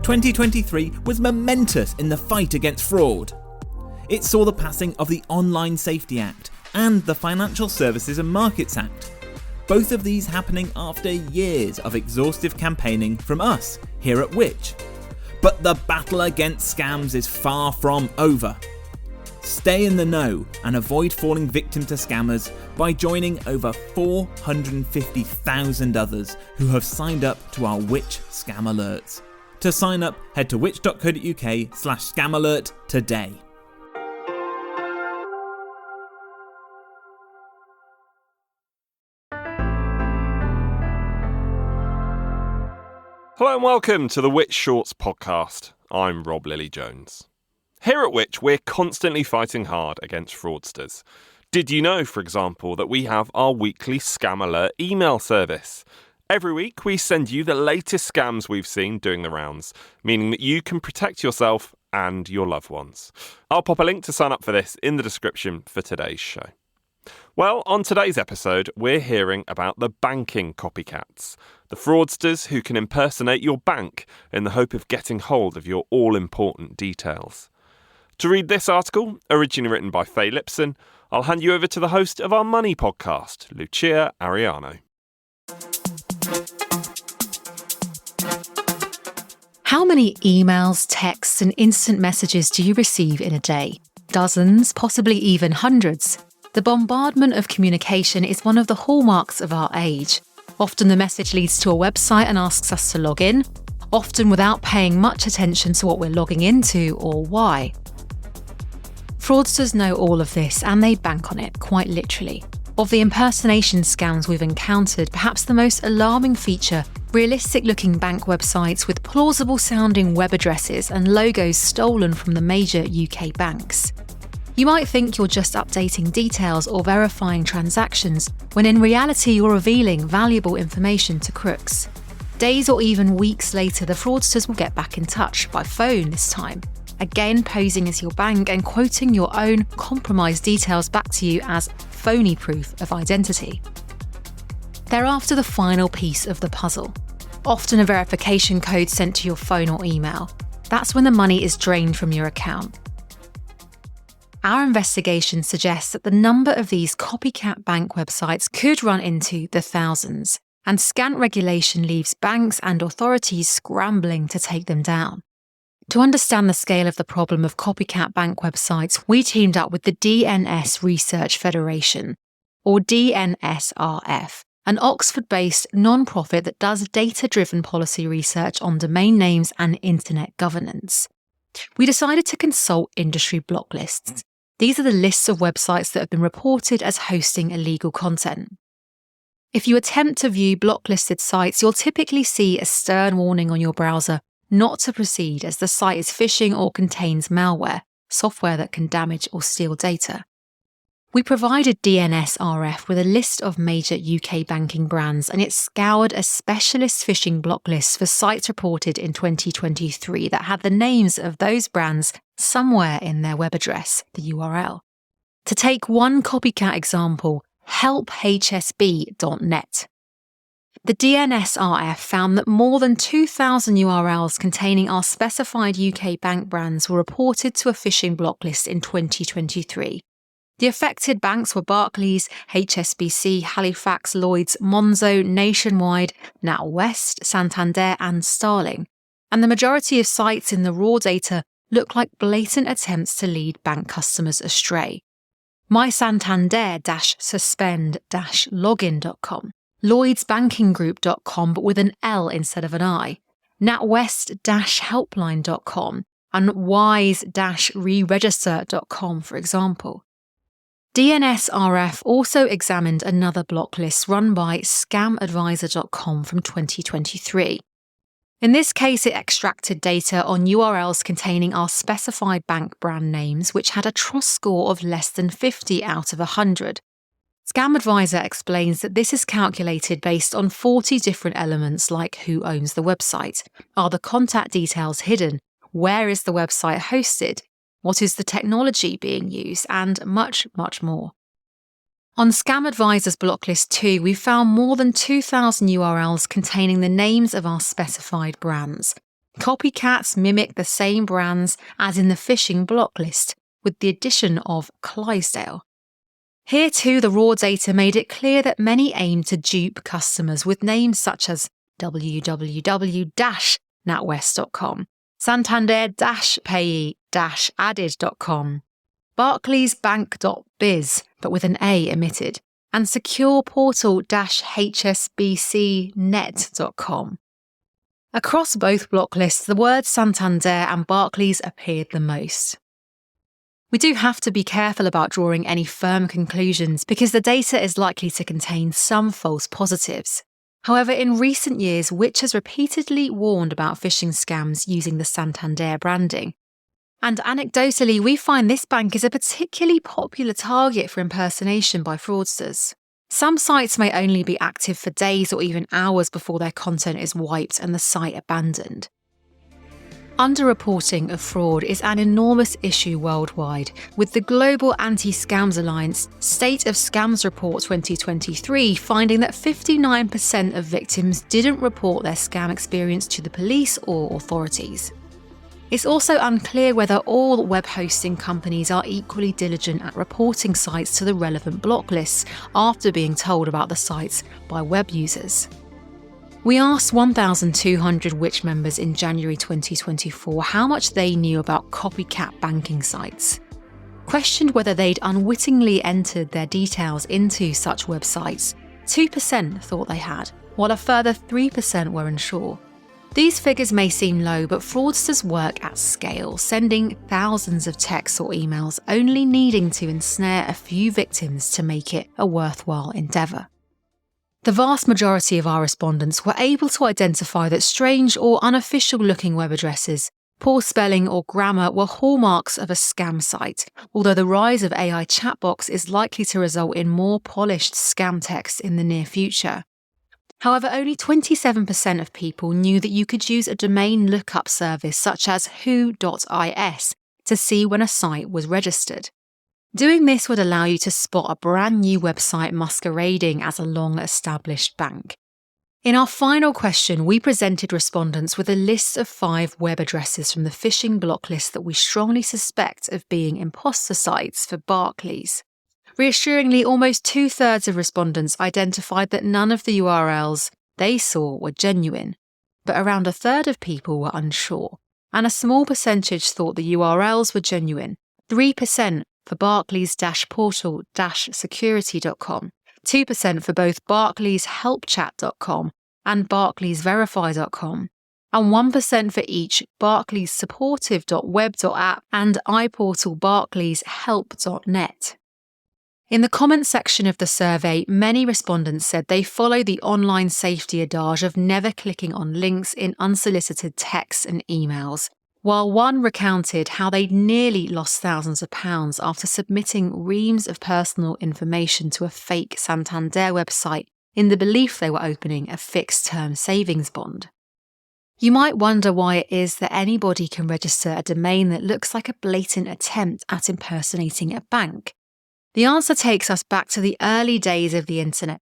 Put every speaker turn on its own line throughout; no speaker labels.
2023 was momentous in the fight against fraud. It saw the passing of the Online Safety Act and the Financial Services and Markets Act. Both of these happening after years of exhaustive campaigning from us here at Which. But the battle against scams is far from over. Stay in the know and avoid falling victim to scammers by joining over 450,000 others who have signed up to our Which Scam Alerts. To sign up, head to which.co.uk/scamalert today.
Hello and welcome to the Which Shorts podcast. I'm Rob Lilly-Jones. Here at Which, we're constantly fighting hard against fraudsters. Did you know, for example, that we have our weekly Scam Alert email service? Every week, we send you the latest scams we've seen doing the rounds, meaning that you can protect yourself and your loved ones. I'll pop a link to sign up for this in the description for today's show. Well, on today's episode, we're hearing about the banking copycats, the fraudsters who can impersonate your bank in the hope of getting hold of your all-important details. To read this article, originally written by Faye Lipson, I'll hand you over to the host of our Money podcast, Lucia Ariano.
How many emails, texts, and instant messages do you receive in a day? Dozens, possibly even hundreds. The bombardment of communication is one of the hallmarks of our age. Often the message leads to a website and asks us to log in, often without paying much attention to what we're logging into or why. Fraudsters know all of this and they bank on it, quite literally. Of the impersonation scams we've encountered, perhaps the most alarming feature, realistic-looking bank websites with plausible-sounding web addresses and logos stolen from the major UK banks. You might think you're just updating details or verifying transactions, when in reality you're revealing valuable information to crooks. Days or even weeks later, the fraudsters will get back in touch, by phone this time, again posing as your bank and quoting your own compromised details back to you as phony proof of identity. They're after the final piece of the puzzle, often a verification code sent to your phone or email. That's when the money is drained from your account. Our investigation suggests that the number of these copycat bank websites could run into the thousands, and scant regulation leaves banks and authorities scrambling to take them down. To understand the scale of the problem of copycat bank websites, we teamed up with the DNS Research Federation, or DNSRF, an Oxford-based non-profit that does data-driven policy research on domain names and internet governance. We decided to consult industry block lists. These are the lists of websites that have been reported as hosting illegal content. If you attempt to view blocklisted sites, you'll typically see a stern warning on your browser not to proceed as the site is phishing or contains malware, software that can damage or steal data. We provided DNSRF with a list of major UK banking brands, and it scoured a specialist phishing block list for sites reported in 2023 that had the names of those brands somewhere in their web address, the URL. To take one copycat example, helphsb.net. The DNSRF found that more than 2,000 URLs containing our specified UK bank brands were reported to a phishing block list in 2023. The affected banks were Barclays, HSBC, Halifax, Lloyds, Monzo, Nationwide, NatWest, Santander and Starling. And the majority of sites in the raw data look like blatant attempts to lead bank customers astray. mysantander-suspend-login.com, lloydsbankinggroup.com but with an L instead of an I, natwest-helpline.com and wise-reregister.com, for example. DNSRF also examined another block list run by scamadvisor.com from 2023. In this case, it extracted data on URLs containing our specified bank brand names, which had a trust score of less than 50 out of 100. ScamAdvisor explains that this is calculated based on 40 different elements like who owns the website, are the contact details hidden, where is the website hosted, what is the technology being used, and much, much more. On ScamAdvisor's blocklist too, we found more than 2,000 URLs containing the names of our specified brands. Copycats mimic the same brands as in the phishing block list, with the addition of Clydesdale. Here too, the raw data made it clear that many aim to dupe customers with names such as www-natwest.com, Santander-payee-added.com, barclaysbank.biz, but with an A omitted, and secureportal-hsbcnet.com. Across both block lists, the words Santander and Barclays appeared the most. We do have to be careful about drawing any firm conclusions because the data is likely to contain some false positives. However, in recent years, Which has repeatedly warned about phishing scams using the Santander branding. And anecdotally, we find this bank is a particularly popular target for impersonation by fraudsters. Some sites may only be active for days or even hours before their content is wiped and the site abandoned. Underreporting of fraud is an enormous issue worldwide, with the Global Anti-Scams Alliance State of Scams Report 2023 finding that 59% of victims didn't report their scam experience to the police or authorities. It's also unclear whether all web hosting companies are equally diligent at reporting sites to the relevant block lists after being told about the sites by web users. We asked 1,200 Which members in January 2024 how much they knew about copycat banking sites. Questioned whether they'd unwittingly entered their details into such websites, 2% thought they had, while a further 3% were unsure. These figures may seem low, but fraudsters work at scale, sending thousands of texts or emails, only needing to ensnare a few victims to make it a worthwhile endeavour. The vast majority of our respondents were able to identify that strange or unofficial-looking web addresses, poor spelling or grammar were hallmarks of a scam site, although the rise of AI chatbots is likely to result in more polished scam texts in the near future. However, only 27% of people knew that you could use a domain lookup service such as who.is to see when a site was registered. Doing this would allow you to spot a brand new website masquerading as a long-established bank. In our final question, we presented respondents with a list of 5 web addresses from the phishing block list that we strongly suspect of being imposter sites for Barclays. Reassuringly, almost 2/3 of respondents identified that none of the URLs they saw were genuine, but around 1/3 of people were unsure, and a small percentage thought the URLs were genuine, 3% for barclays-portal-security.com, 2% for both barclayshelpchat.com and barclaysverify.com, and 1% for each barclayssupportive.web.app and iPortalBarclaysHelp.net. In the comments section of the survey, many respondents said they follow the online safety adage of never clicking on links in unsolicited texts and emails, while one recounted how they'd nearly lost thousands of pounds after submitting reams of personal information to a fake Santander website in the belief they were opening a fixed-term savings bond. You might wonder why it is that anybody can register a domain that looks like a blatant attempt at impersonating a bank. The answer takes us back to the early days of the internet.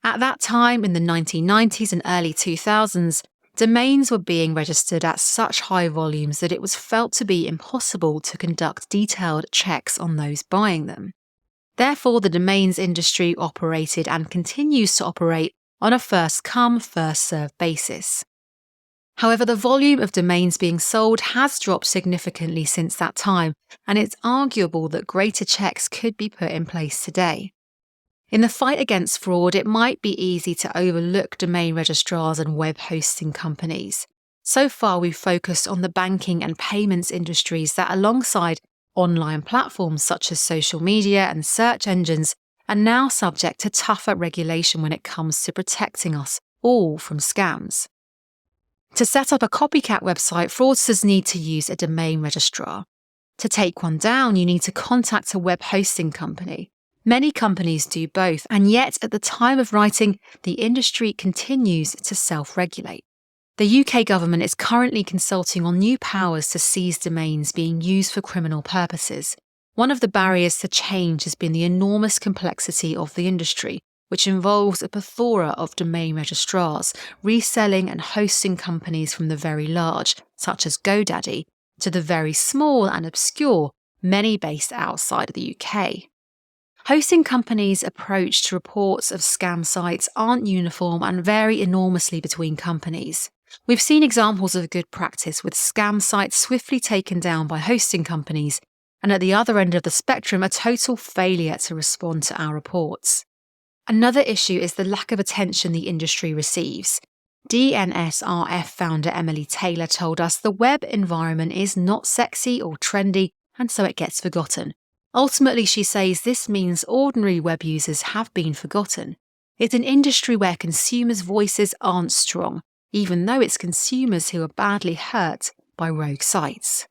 At that time, in the 1990s and early 2000s, domains were being registered at such high volumes that it was felt to be impossible to conduct detailed checks on those buying them. Therefore, the domains industry operated and continues to operate on a first-come, first-served basis. However, the volume of domains being sold has dropped significantly since that time, and it's arguable that greater checks could be put in place today. In the fight against fraud, it might be easy to overlook domain registrars and web hosting companies. So far, we've focused on the banking and payments industries that, alongside online platforms such as social media and search engines, are now subject to tougher regulation when it comes to protecting us all from scams. To set up a copycat website, fraudsters need to use a domain registrar. To take one down, you need to contact a web hosting company. Many companies do both, and yet at the time of writing, the industry continues to self-regulate. The UK government is currently consulting on new powers to seize domains being used for criminal purposes. One of the barriers to change has been the enormous complexity of the industry, which involves a plethora of domain registrars, reselling and hosting companies from the very large, such as GoDaddy, to the very small and obscure, many based outside of the UK. Hosting companies' approach to reports of scam sites aren't uniform and vary enormously between companies. We've seen examples of good practice with scam sites swiftly taken down by hosting companies, and at the other end of the spectrum, a total failure to respond to our reports. Another issue is the lack of attention the industry receives. DNSRF founder Emily Taylor told us the web environment is not sexy or trendy, and so it gets forgotten. Ultimately, she says this means ordinary web users have been forgotten. It's an industry where consumers' voices aren't strong, even though it's consumers who are badly hurt by rogue sites.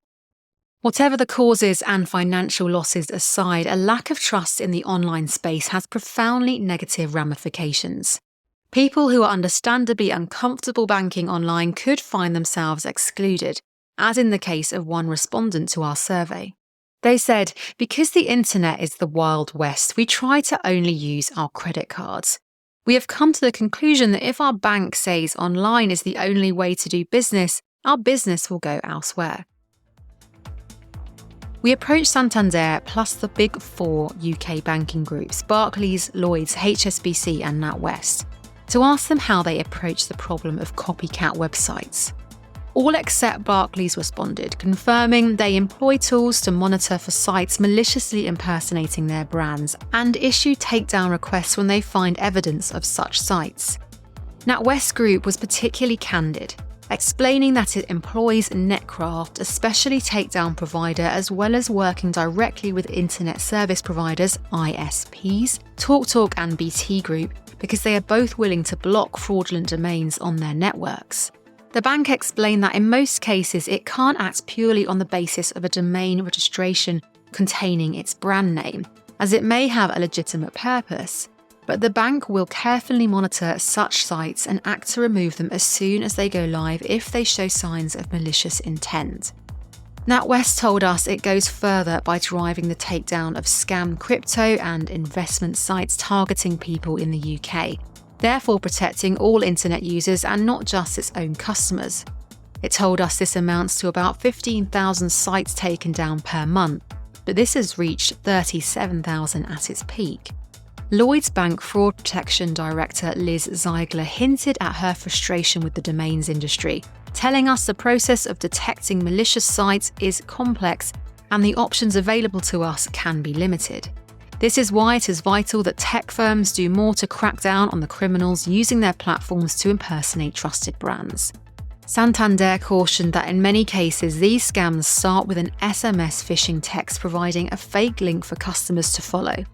Whatever the causes and financial losses aside, a lack of trust in the online space has profoundly negative ramifications. People who are understandably uncomfortable banking online could find themselves excluded, as in the case of one respondent to our survey. They said, because the internet is the Wild West, we try to only use our credit cards. We have come to the conclusion that if our bank says online is the only way to do business, our business will go elsewhere. We approached Santander plus the big four UK banking groups, Barclays, Lloyds, HSBC and NatWest, to ask them how they approach the problem of copycat websites. All except Barclays responded, confirming they employ tools to monitor for sites maliciously impersonating their brands and issue takedown requests when they find evidence of such sites. NatWest Group was particularly candid, explaining that it employs Netcraft, a specialty takedown provider, as well as working directly with internet service providers, ISPs, TalkTalk and BT Group, because they are both willing to block fraudulent domains on their networks. The bank explained that in most cases it can't act purely on the basis of a domain registration containing its brand name, as it may have a legitimate purpose, but the bank will carefully monitor such sites and act to remove them as soon as they go live if they show signs of malicious intent. NatWest told us it goes further by driving the takedown of scam crypto and investment sites targeting people in the UK, therefore protecting all internet users and not just its own customers. It told us this amounts to about 15,000 sites taken down per month, but this has reached 37,000 at its peak. Lloyds Bank Fraud Protection Director Liz Ziegler hinted at her frustration with the domains industry, telling us the process of detecting malicious sites is complex and the options available to us can be limited. This is why it is vital that tech firms do more to crack down on the criminals using their platforms to impersonate trusted brands. Santander cautioned that in many cases these scams start with an SMS phishing text providing a fake link for customers to follow.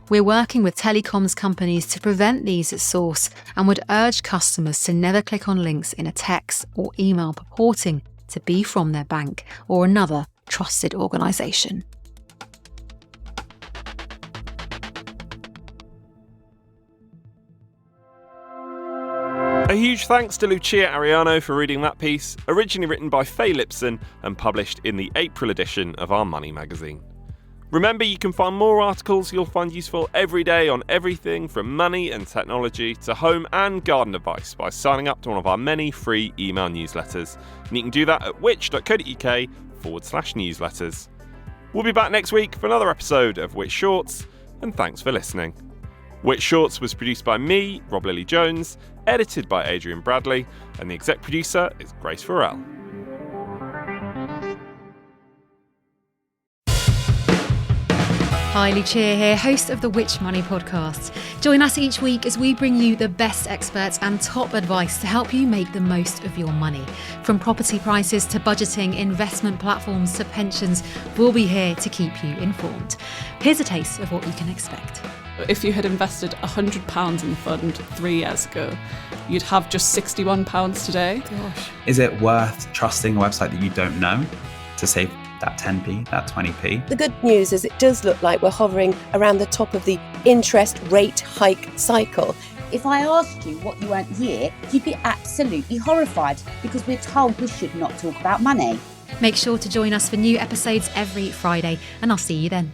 We're working with telecoms companies to prevent these at source and would urge customers to never click on links in a text or email purporting to be from their bank or another trusted organisation.
A huge thanks to Lucia Ariano for reading that piece, originally written by Faye Lipson and published in the April edition of our Money magazine. Remember, you can find more articles you'll find useful every day on everything from money and technology to home and garden advice by signing up to one of our many free email newsletters. And you can do that at which.co.uk/newsletters. We'll be back next week for another episode of Which Shorts, and thanks for listening. Which Shorts was produced by me, Rob Lily Jones, edited by Adrian Bradley, and the exec producer is Grace Farrell.
Hi, Lucia here, host of the Which Money podcast. Join us each week as we bring you the best experts and top advice to help you make the most of your money. From property prices to budgeting, investment platforms to pensions, we'll be here to keep you informed. Here's a taste of what you can expect.
If you had invested £100 in the fund 3 years ago, you'd have just £61 today.
Gosh.
Is it worth trusting a website that you don't know to save that 10p, that 20p?
The good news is it does look like we're hovering around the top of the interest rate hike cycle.
If I asked you what you earned here, you'd be absolutely horrified because we're told we should not talk about money.
Make sure to join us for new episodes every Friday, and I'll see you then.